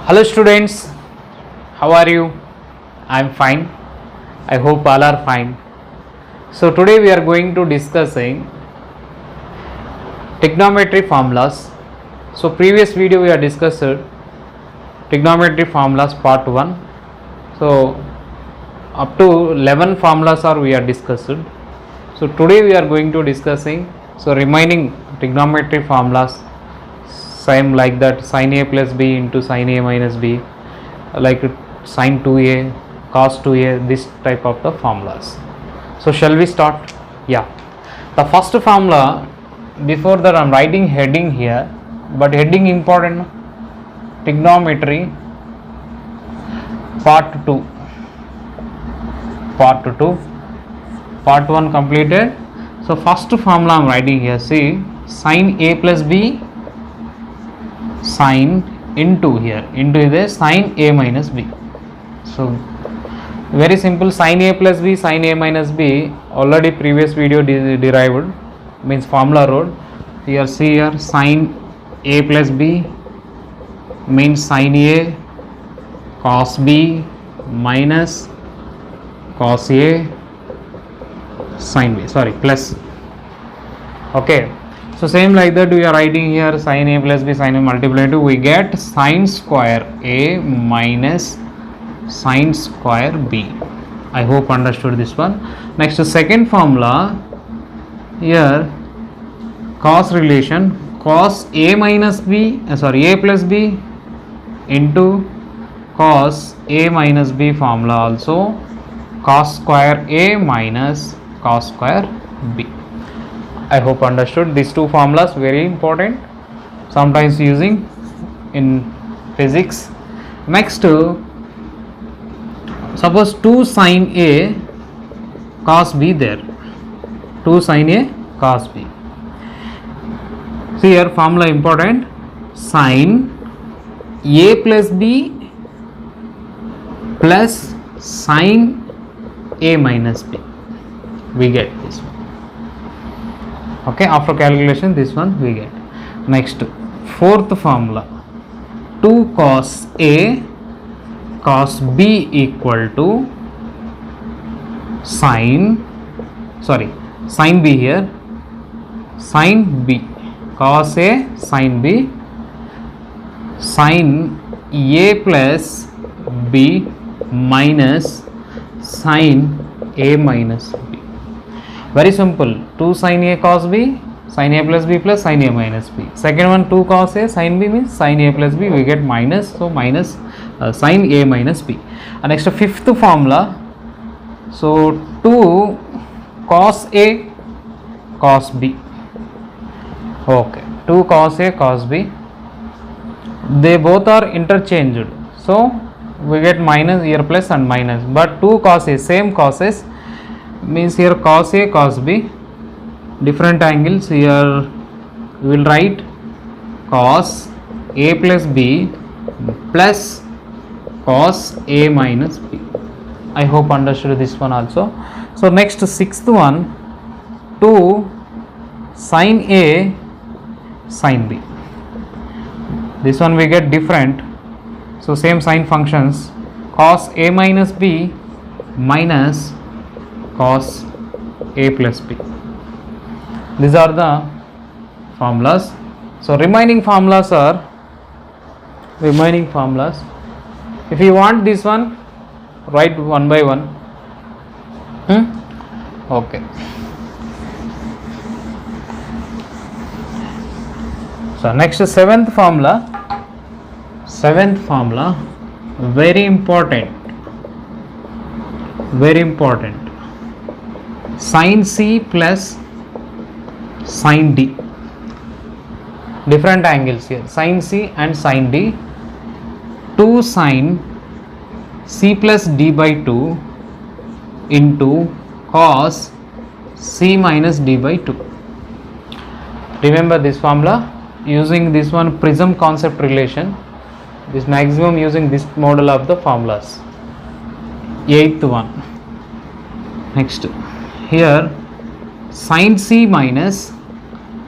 Hello students, how are you? I am fine. I hope all are fine. So today we are going to discussing trigonometry formulas. So previous video we are discussed trigonometry formulas part 1. So up to 11 formulas are we are discussed. So today we are going to discussing remaining trigonometry formulas, same like that sin a plus b into sin a minus b, like sin 2a, cos 2a, this type of the formulas. So shall we start? Yeah, the first formula, before that I am writing heading here, but heading important, trigonometry part 2, part 1 completed. So first formula I am writing here, see, sin a plus b, sin into here, into is sin a minus b. So very simple, sin a plus b, sin a minus b, already previous video derived, means formula wrote here. See here, sin a plus b means sin a cos b minus cos a sin b, sorry, plus. Okay, so same like that we are writing here sin a plus b, sin a multiplied to, we get sin square a minus sin square b. I hope understood this one. Next, second formula here, cos relation, cos a minus b, a plus b into cos a minus b formula, also cos square a minus cos square b. I hope understood these two formulas, very important, sometimes using in physics. Next, suppose 2 sin a cos b there, 2 sin a cos b. See here, formula important, sin a plus b plus sin a minus b, we get this one. Okay, after calculation this one we get. Next, fourth formula, 2 cos a cos b equal to sin b here, sin b, cos a sin b, sin a plus b minus sin a minus b. Very simple, 2 sin a cos b, sin a plus b plus sin a minus b. Second one, 2 cos a sin b means sin a plus b, we get minus, so minus sin a minus b. And next, fifth formula, so 2 cos a cos b. Okay, 2 cos a cos b, they both are interchanged, so we get minus here, plus and minus, but 2 cos a, same causes, means here cos a cos b, different angles, here we will write cos a plus b plus cos a minus b. I hope understood this one also. So next, sixth one, 2 sin a sin b, this one we get different, so same sign functions, cos a minus b minus cos a plus b. These are the formulas. So remaining formulas are if you want this one, write one by one. Okay, so next, seventh formula, very important, sin c plus sin d, different angles here, sin c and sin d, 2 sin c plus d by 2 into cos c minus d by 2. Remember this formula, using this one prism concept relation, this maximum using this model of the formulas. Eighth one, next here, sin c minus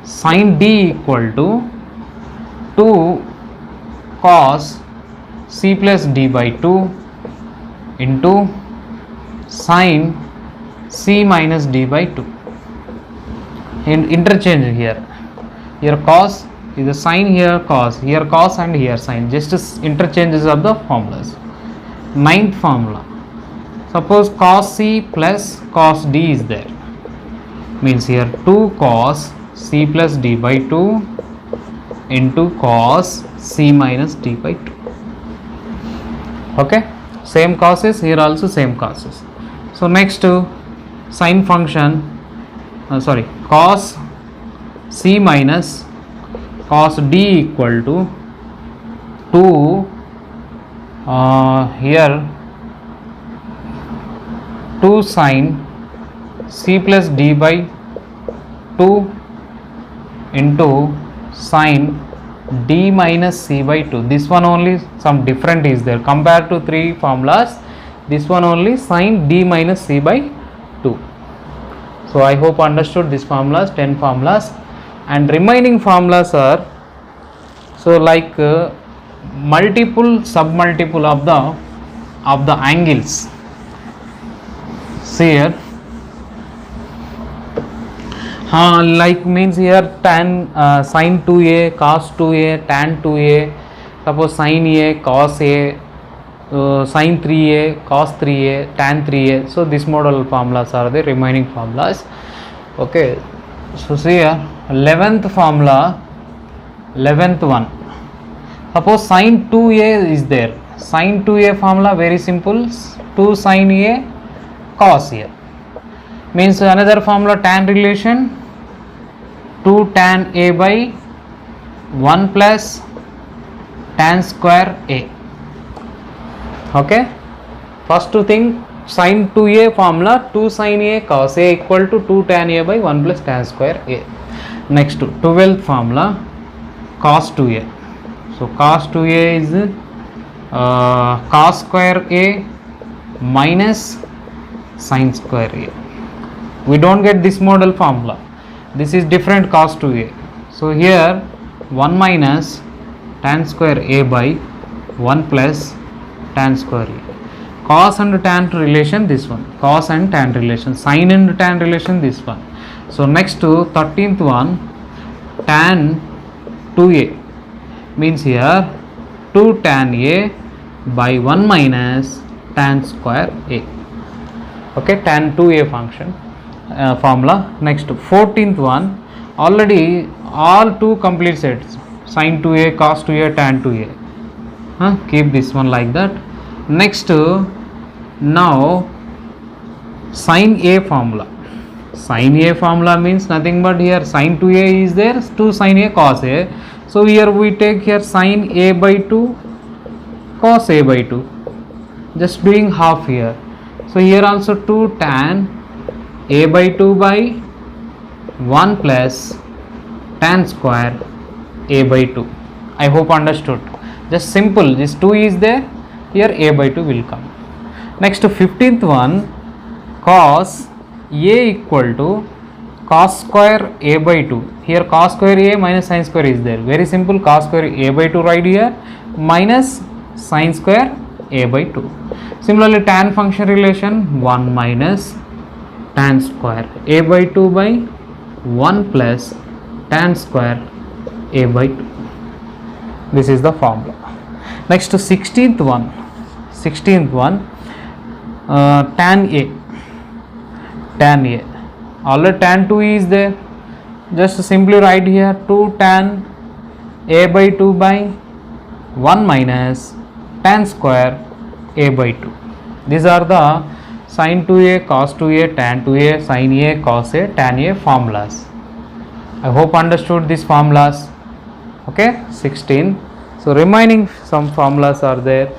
sin d equal to 2 cos c plus d by 2 into sine c minus d by 2. Interchange here. Here cos is a sine, here cos and here sine. Just interchanges of the formulas. Ninth formula. Suppose cos c plus cos d is there. Means here 2 cos c plus d by 2 into cos c minus d by 2. Okay, same causes, here also same causes. So next sine function, cos c minus cos d equal to 2 here 2 sine c plus d by 2 into sine d minus c by 2. This one only some different is there compared to 3 formulas. This one only sine d minus c by 2. So I hope understood this formulas, 10 formulas, and remaining formulas are like multiple submultiple of the angles. See here, like means here tan sin 2a cos 2a tan 2a, suppose sin a cos a sin 3a cos 3a tan 3a. So this model formulas are the remaining formulas. Okay, so see here 11th formula, 11th one. Suppose sin 2a is there. Sin 2a formula very simple, 2 sin a cos a. Means another formula tan relation, 2 tan a by 1 plus tan square a. Okay, first thing sin 2a formula, 2 sin a cos a equal to 2 tan a by 1 plus tan square a. Next 12th formula cos 2a. So cos 2a is cos square a minus sin square a. We don't get this model formula. This is different cos 2a. So here 1 minus tan square a by 1 plus tan square a. Cos and tan relation this one. Cos and tan relation. Sin and tan relation this one. So next to 13th one tan 2a. Means here 2 tan a by 1 minus tan square a. Okay, tan 2a function formula. Next 14th one, already all two complete sets, sin 2a cos 2a tan 2a. Keep this one like that. Next now sin a formula. Sin a formula means nothing but here sin 2a is there, 2 sin a cos a. So here we take here sin a by 2 cos a by 2, just doing half here. So here also 2 tan a by 2 by 1 plus tan square a by 2. I hope understood. Just simple, this 2 is there, here a by 2 will come. Next 15th one cos a equal to cos square a by 2. Here cos square a minus sin square is there. Very simple, cos square a by 2 right here minus sin square a by 2. Similarly tan function relation 1 minus tan square a by 2 by 1 plus tan square a by 2. This is the formula. Next to 16th one tan a. Already tan 2 is there, just simply write here 2 tan a by 2 by 1 minus tan square a by 2. These are the sin 2a cos 2a tan 2a sin a cos a tan a formulas. I hope understood these formulas. Okay, 16. So remaining some formulas are there.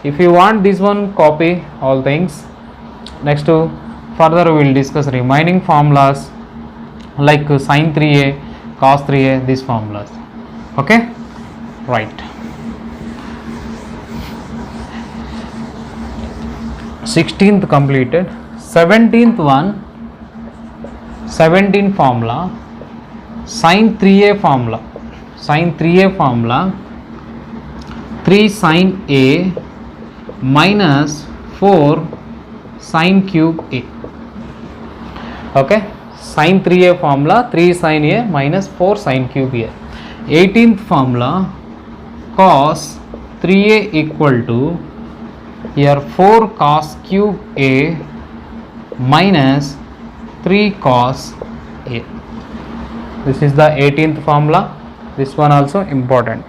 If you want this one, copy all things. Next to further we will discuss remaining formulas like sin 3a cos 3a, these formulas. Okay, right. 16th completed. 17th one, 17 formula sin 3a formula. Sin 3a formula, 3 sine A minus 4 sine cube A. Okay, sine 3A formula 3 sine A minus 4 sine cube A. 18th formula cos 3A equal to here 4 cos cube A minus 3 cos A. This is the 18th formula. This one also important.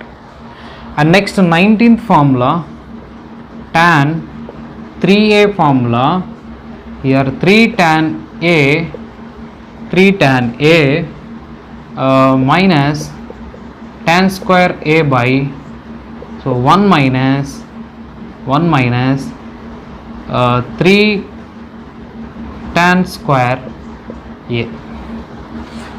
And next 19th formula, tan 3A formula, here 3 tan A minus tan square A by, so 1 minus 3 tan square A.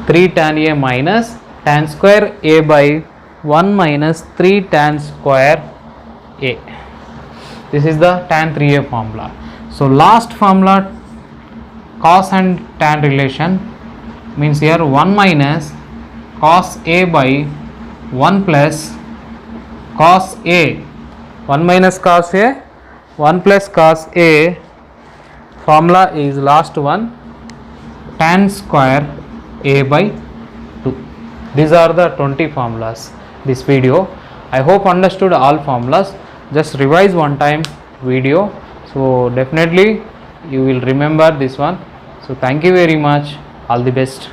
3 tan A minus tan square A by 1 minus 3 tan square A. This is the tan 3A formula. So last formula, cos and tan relation, means here 1 minus cos A by 1 plus cos A. 1 minus cos A, 1 plus cos A. Formula is last one, tan square A by 2. These are the 20 formulas. This video, I hope understood all formulas. Just revise one time video, so definitely you will remember this one. So thank you very much, all the best.